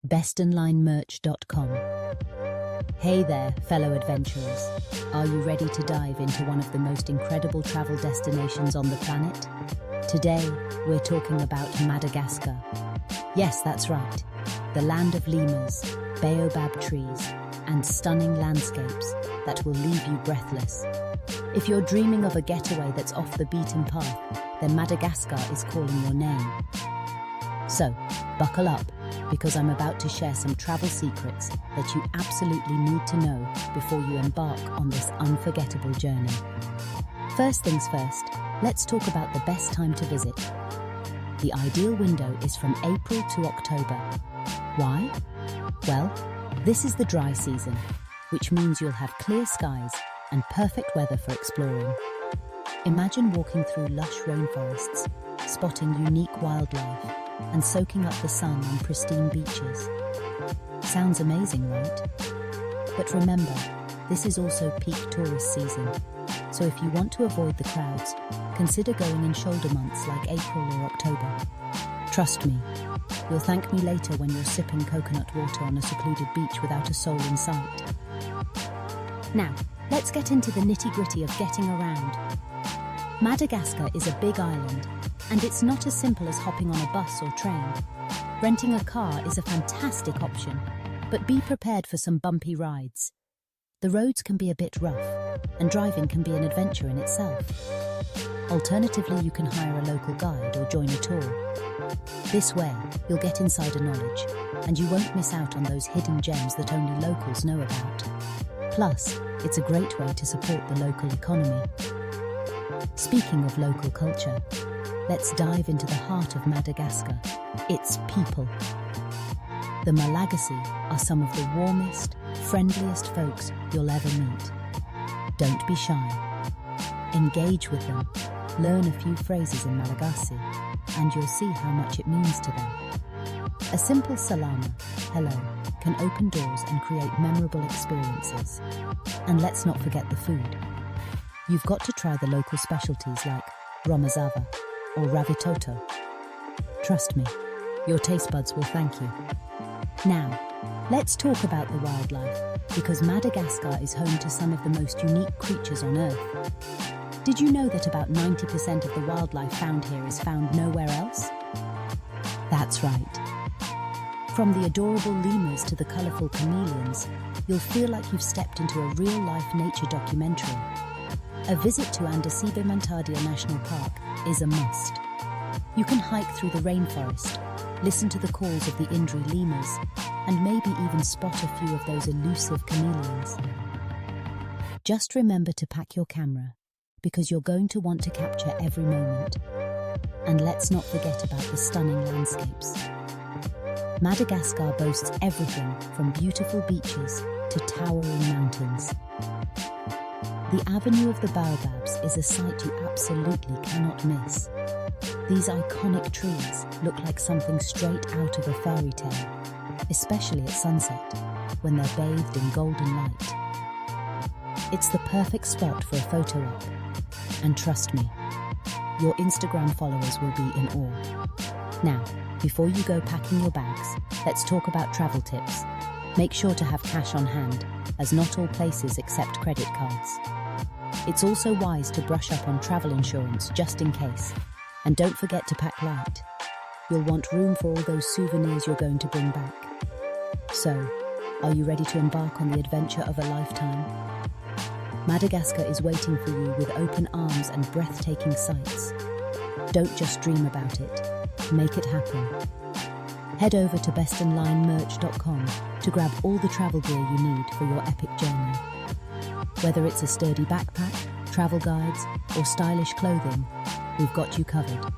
bestonlinemerch.com. Hey there, fellow adventurers. Are you ready to dive into one of the most incredible travel destinations on the planet? Today, we're talking about Madagascar. Yes, that's right. The land of lemurs, baobab trees, and stunning landscapes that will leave you breathless. If you're dreaming of a getaway that's off the beaten path, then Madagascar is calling your name. So, buckle up, because I'm about to share some travel secrets that you absolutely need to know before you embark on this unforgettable journey. First things first, let's talk about the best time to visit. The ideal window is from April to October. Why? Well, this is the dry season, which means you'll have clear skies and perfect weather for exploring. Imagine walking through lush rainforests, spotting unique wildlife, and soaking up the sun on pristine beaches. Sounds amazing, right? But remember, this is also peak tourist season, so if you want to avoid the crowds, consider going in shoulder months like April or October. Trust me, you'll thank me later when you're sipping coconut water on a secluded beach without a soul in sight. Now, let's get into the nitty-gritty of getting around. Madagascar is a big island, and it's not as simple as hopping on a bus or train. Renting a car is a fantastic option, but be prepared for some bumpy rides. The roads can be a bit rough, and driving can be an adventure in itself. Alternatively, you can hire a local guide or join a tour. This way, you'll get insider knowledge, and you won't miss out on those hidden gems that only locals know about. Plus, it's a great way to support the local economy. Speaking of local culture, let's dive into the heart of Madagascar, its people. The Malagasy are some of the warmest, friendliest folks you'll ever meet. Don't be shy. Engage with them, learn a few phrases in Malagasy, and you'll see how much it means to them. A simple salama, hello, can open doors and create memorable experiences. And let's not forget the food. You've got to try the local specialties like romazava or ravitoto. Trust me, your taste buds will thank you. Now, let's talk about the wildlife, because Madagascar is home to some of the most unique creatures on Earth. Did you know that about 90% of the wildlife found here is found nowhere else? That's right. From the adorable lemurs to the colourful chameleons, you'll feel like you've stepped into a real-life nature documentary. A visit to Nosy Be National Park is a must. You can hike through the rainforest, listen to the calls of the Indri lemurs, and maybe even spot a few of those elusive chameleons. Just remember to pack your camera, because you're going to want to capture every moment. And let's not forget about the stunning landscapes. Madagascar boasts everything from beautiful beaches to towering mountains. The Avenue of the Baobabs is a sight you absolutely cannot miss. These iconic trees look like something straight out of a fairy tale, especially at sunset, when they're bathed in golden light. It's the perfect spot for a photo op, and trust me, your Instagram followers will be in awe. Now, before you go packing your bags, let's talk about travel tips. Make sure to have cash on hand, as not all places accept credit cards. It's also wise to brush up on travel insurance just in case. And don't forget to pack light. You'll want room for all those souvenirs you're going to bring back. So, are you ready to embark on the adventure of a lifetime? Madagascar is waiting for you with open arms and breathtaking sights. Don't just dream about it, make it happen. Head over to bestonlinemerch.com to grab all the travel gear you need for your epic journey. Whether it's a sturdy backpack, travel guides, or stylish clothing, we've got you covered.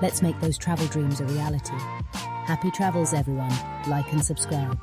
Let's make those travel dreams a reality. Happy travels, everyone. Like and subscribe.